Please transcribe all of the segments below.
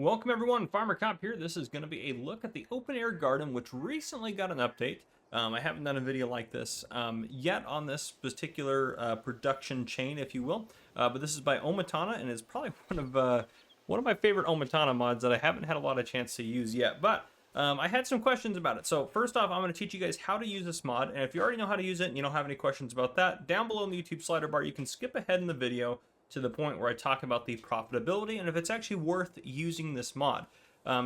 Welcome everyone, Farmer Cop here. This is going to be a look at the open air garden, which recently got an update. I haven't done a video like this yet on this particular production chain, if you will. But this is by OmaTana, and it's probably one of my favorite OmaTana mods that I haven't had a lot of chance to use yet. But I had some questions about it. So first off, I'm going to teach you guys how to use this mod. And if you already know how to use it and you don't have any questions about that, down below in the YouTube slider bar, you can skip ahead in the video to the point where I talk about the profitability and if it's actually worth using this mod.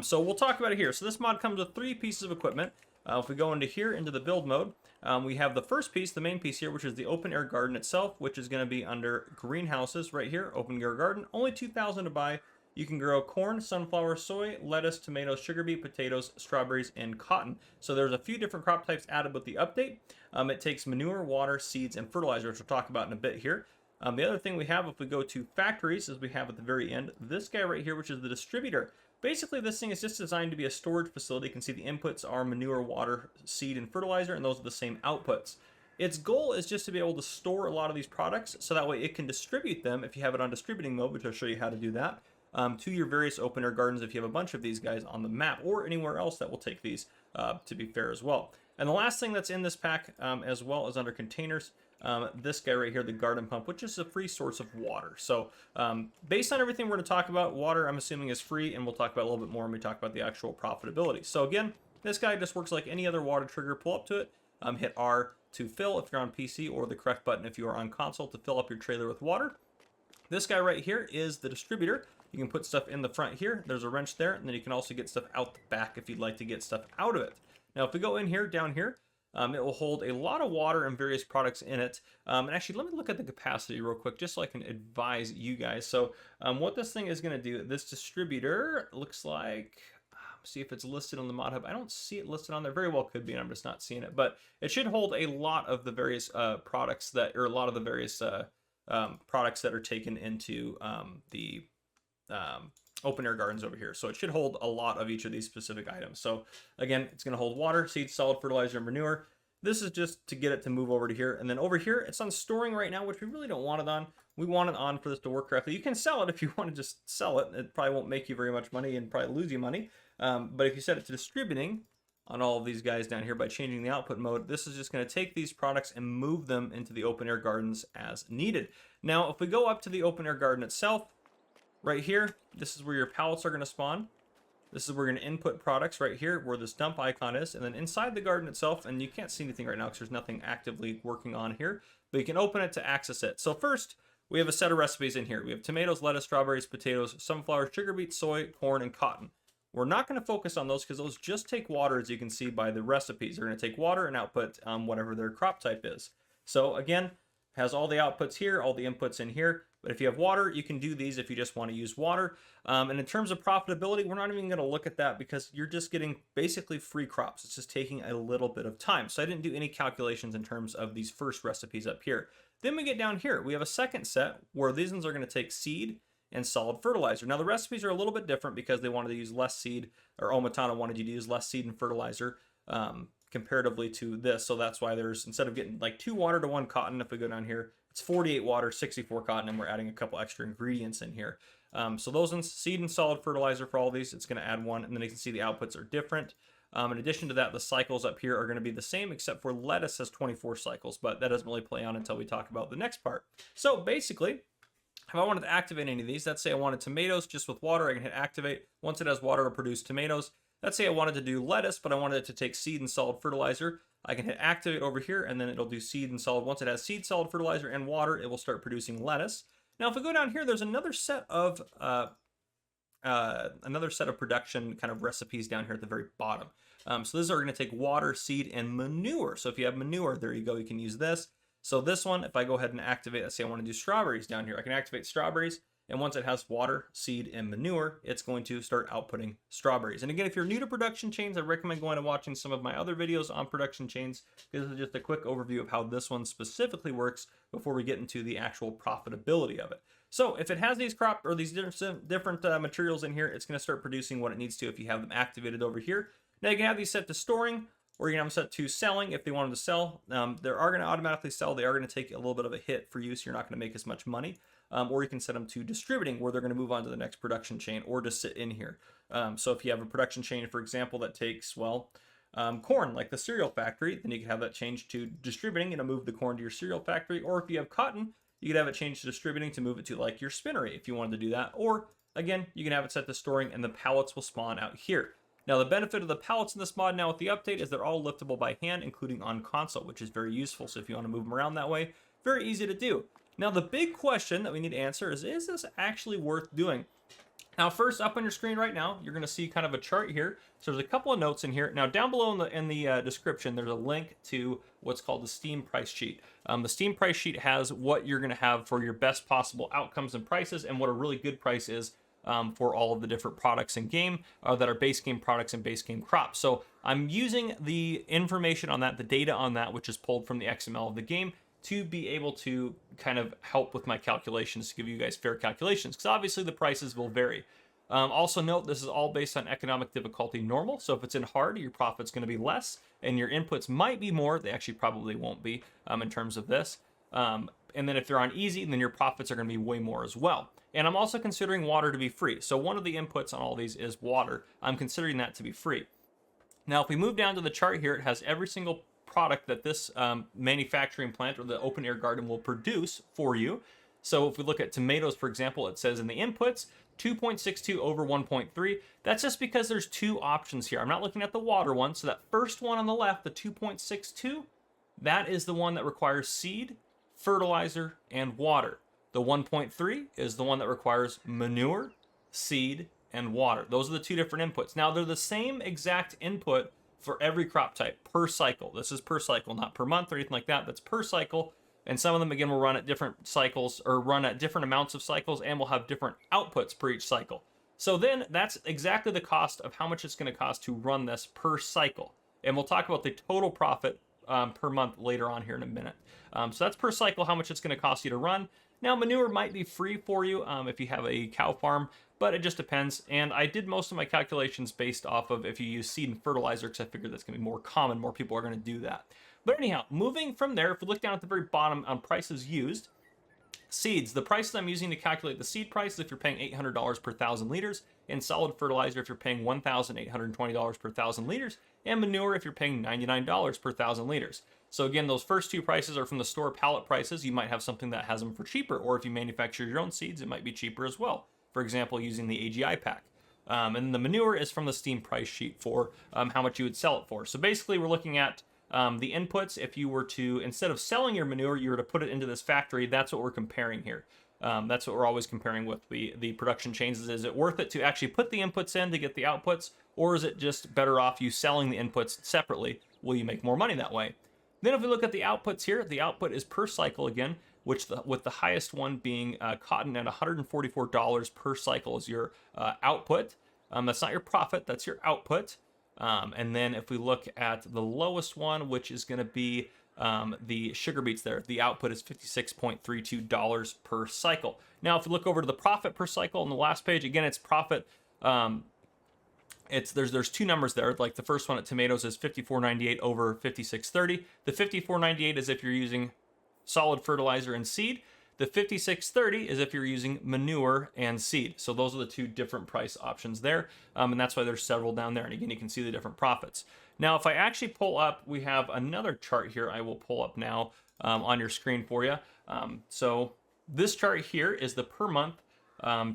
So we'll talk about it here. So this mod comes with 3 pieces of equipment. If we go into here, into the build mode, we have the first piece, the main piece here, which is the open air garden itself, which is going to be under greenhouses right here, open air garden, only 2,000 to buy. You can grow corn, sunflower, soy, lettuce, tomatoes, sugar beet, potatoes, strawberries, and cotton. So there's a few different crop types added with the update. It takes manure, water, seeds, and fertilizer, which we'll talk about in a bit here. The other thing we have, if we go to factories, as we have at the very end, this guy right here, which is the distributor. Basically, this thing is just designed to be a storage facility. You can see the inputs are manure, water, seed, and fertilizer, and those are the same outputs. Its goal is just to be able to store a lot of these products, so that way it can distribute them, if you have it on distributing mode, which I'll show you how to do that, to your various open air gardens if you have a bunch of these guys on the map, or anywhere else that will take these, to be fair as well. And the last thing that's in this pack as well is under containers. This guy right here, the garden pump, which is a free source of water. So based on everything we're going to talk about, water I'm assuming is free, and we'll talk about a little bit more when we talk about the actual profitability. So again, this guy just works like any other water trigger. Pull up to it, hit R to fill if you're on PC, or the correct button if you are on console to fill up your trailer with water. This guy right here is the distributor. You can put stuff in the front here. There's a wrench there, and then you can also get stuff out the back if you'd like to get stuff out of it. Now, if we go in here, down here, it will hold a lot of water and various products in it. And actually, let me look at the capacity real quick, just so I can advise you guys. So what this thing is going to do, this distributor looks like, see if it's listed on the mod hub. I don't see it listed on there. Very well could be, and I'm just not seeing it. But it should hold a lot of the various products that, or a lot of the various products that are taken into the open air gardens over here. So it should hold a lot of each of these specific items. So again, it's going to hold water, seeds, solid fertilizer, and manure. This is just to get it to move over to here. And then over here, it's on storing right now, which we really don't want it on. We want it on for this to work correctly. You can sell it if you want to just sell it. It probably won't make you very much money and probably lose you money. But if you set it to distributing on all of these guys down here by changing the output mode, this is just going to take these products and move them into the open air gardens as needed. Now, if we go up to the open air garden itself, right here, this is where your pallets are going to spawn. This is where we're going to input products right here, where this dump icon is. And then inside the garden itself, and you can't see anything right now because there's nothing actively working on here, but you can open it to access it. So first, we have a set of recipes in here. We have tomatoes, lettuce, strawberries, potatoes, sunflower, sugar beet, soy, corn, and cotton. We're not going to focus on those because those just take water, as you can see by the recipes. They're going to take water and output whatever their crop type is. So again, has all the outputs here, all the inputs in here. But if you have water, you can do these if you just want to use water. And in terms of profitability, we're not even going to look at that because you're just getting basically free crops. It's just taking a little bit of time. So I didn't do any calculations in terms of these first recipes up here. Then we get down here. We have a second set where these ones are going to take seed and solid fertilizer. Now the recipes are a little bit different because they wanted to use less seed, or OmaTana wanted you to use less seed and fertilizer comparatively to this. So that's why there's, instead of getting like 2 water to 1 cotton, if we go down here, it's 48 water, 64 cotton, and we're adding a couple extra ingredients in here. So those ones, seed and solid fertilizer for all these, it's going to add 1, and then you can see the outputs are different. In addition to that, the cycles up here are going to be the same, except for lettuce has 24 cycles, but that doesn't really play on until we talk about the next part. So basically, if I wanted to activate any of these, let's say I wanted tomatoes just with water, I can hit activate. Once it has water, it'll produce tomatoes. Let's say I wanted to do lettuce, but I wanted it to take seed and solid fertilizer. I can hit activate over here, and then it'll do seed and solid. Once it has seed, solid fertilizer, and water, it will start producing lettuce. Now, if we go down here, there's another set of production kind of recipes down here at the very bottom. So these are going to take water, seed, and manure. So if you have manure, there you go. You can use this. So this one, if I go ahead and activate, let's say I want to do strawberries down here, I can activate strawberries. And once it has water, seed, and manure, it's going to start outputting strawberries. And again, if you're new to production chains, I recommend going and watching some of my other videos on production chains, because this is just a quick overview of how this one specifically works before we get into the actual profitability of it. So if it has these crop or these different materials in here, it's going to start producing what it needs to if you have them activated over here. Now you can have these set to storing, or you can have them set to selling if they wanted to sell. They are going to automatically sell. They are going to take a little bit of a hit for you, so you're not going to make as much money. or you can set them to distributing, where they're going to move on to the next production chain or to sit in here. So if you have a production chain, for example, that takes, well, corn, like the cereal factory, then you can have that changed to distributing and move the corn to your cereal factory. Or if you have cotton, you could have it changed to distributing to move it to like your spinnery if you wanted to do that. Or again, you can have it set to storing and the pallets will spawn out here. Now, the benefit of the pallets in this mod now with the update is they're all liftable by hand, including on console, which is very useful. So if you want to move them around that way, very easy to do. Now, the big question that we need to answer is this actually worth doing? Now, first, up on your screen right now, you're going to see kind of a chart here. So there's a couple of notes in here. Now, down below in the description, there's a link to what's called the Steam price sheet. The Steam price sheet has what you're going to have for your best possible outcomes and prices, and what a really good price is for all of the different products in game that are base game products and base game crops. So I'm using the information on that, the data on that, which is pulled from the XML of the game, to be able to kind of help with my calculations, to give you guys fair calculations, because obviously the prices will vary. Also note, this is all based on economic difficulty normal, so if it's in hard, your profit's going to be less, and your inputs might be more. They actually probably won't be in terms of this. And then if they're on easy, then your profits are going to be way more as well. And I'm also considering water to be free. So one of the inputs on all these is water. I'm considering that to be free. Now, if we move down to the chart here, it has every single product that this manufacturing plant or the open air garden will produce for you. So if we look at tomatoes, for example, it says in the inputs 2.62 over 1.3. That's just because there's two options here. I'm not looking at the water one. So that first one on the left, the 2.62, that is the one that requires seed, fertilizer, and water. The 1.3 is the one that requires manure, seed, and water. Those are the two different inputs. Now, they're the same exact input for every crop type per cycle. This is per cycle, not per month or anything like that. That's per cycle. And some of them, again, will run at different cycles or run at different amounts of cycles and will have different outputs per each cycle. So then that's exactly the cost of how much it's going to cost to run this per cycle. And we'll talk about the total profit per month later on here in a minute. So that's per cycle, how much it's going to cost you to run. Now, manure might be free for you if you have a cow farm, but it just depends. And I did most of my calculations based off of if you use seed and fertilizer, because I figured that's going to be more common. More people are going to do that. But anyhow, moving from there, if we look down at the very bottom on prices used, seeds, the price that I'm using to calculate the seed price is if you're paying $800 per 1,000 liters, and solid fertilizer if you're paying $1,820 per 1,000 liters, and manure if you're paying $99 per 1,000 liters. So again, those first two prices are from the store pallet prices. You might have something that has them for cheaper, or if you manufacture your own seeds, it might be cheaper as well. For example, using the AGI pack. And the manure is from the Steam price sheet for how much you would sell it for. So basically, we're looking at the inputs. If you were to, instead of selling your manure, you were to put it into this factory. That's what we're comparing here. That's what we're always comparing with the production chains. Is it worth it to actually put the inputs in to get the outputs, or is it just better off you selling the inputs separately? Will you make more money that way? Then if we look at the outputs here, the output is per cycle again, which with the highest one being cotton at $144 per cycle is your output. That's not your profit, that's your output. And then if we look at the lowest one, which is going to be the sugar beets there, the output is $56.32 per cycle. Now, if we look over to the profit per cycle on the last page, again, it's profit. There's two numbers there. Like the first one at tomatoes is $54.98 over $56.30. The $54.98 is if you're using solid fertilizer and seed. The $56.30 is if you're using manure and seed. So those are the two different price options there. And that's why there's several down there. And again, you can see the different profits. Now, if I actually pull up, we have another chart here I will pull up now on your screen for you. So this chart here is the per month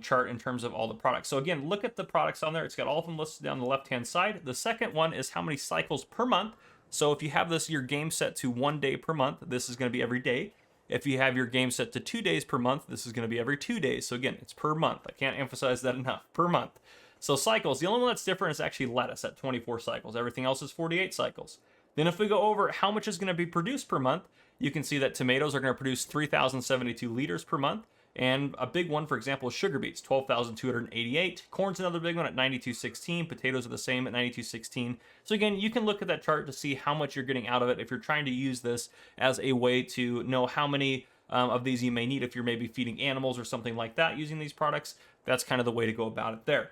chart in terms of all the products. So again, look at the products on there. It's got all of them listed down the left-hand side. The second one is how many cycles per month. So if you have your game set to 1 day per month, this is going to be every day. If you have your game set to 2 days per month, this is going to be every 2 days. So again, it's per month. I can't emphasize that enough. Per month. So cycles, the only one that's different is actually lettuce at 24 cycles. Everything else is 48 cycles. Then if we go over how much is going to be produced per month, you can see that tomatoes are going to produce 3,072 liters per month. And a big one, for example, is sugar beets, 12,288. Corn's another big one at 92.16. Potatoes are the same at 92.16. So again, you can look at that chart to see how much you're getting out of it if you're trying to use this as a way to know how many of these you may need if you're maybe feeding animals or something like that using these products. That's kind of the way to go about it there.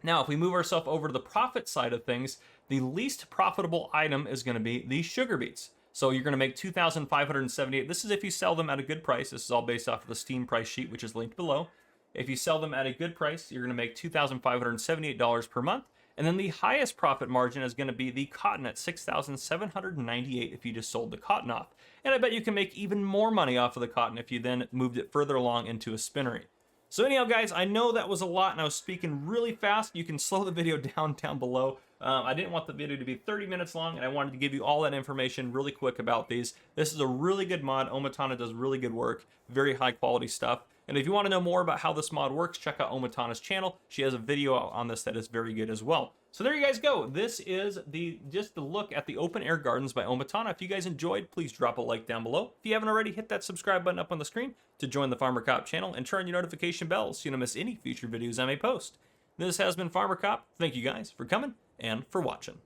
Now, if we move ourselves over to the profit side of things, the least profitable item is going to be the sugar beets. So you're going to make $2,578. This is if you sell them at a good price. This is all based off of the Steam price sheet, which is linked below. If you sell them at a good price, you're going to make $2,578 per month. And then the highest profit margin is going to be the cotton at $6,798 if you just sold the cotton off. And I bet you can make even more money off of the cotton if you then moved it further along into a spinnery. So anyhow, guys, I know that was a lot and I was speaking really fast. You can slow the video down below. I didn't want the video to be 30 minutes long, and I wanted to give you all that information really quick about these. This is a really good mod. OmaTana does really good work, very high quality stuff. And if you want to know more about how this mod works, check out OmaTana's channel. She has a video on this that is very good as well. So there you guys go. This is just the look at the open air gardens by OmaTana. If you guys enjoyed, please drop a like down below. If you haven't already, hit that subscribe button up on the screen to join the Farmer Cop channel and turn on your notification bell so you don't miss any future videos I may post. This has been Farmer Cop. Thank you guys for coming and for watching.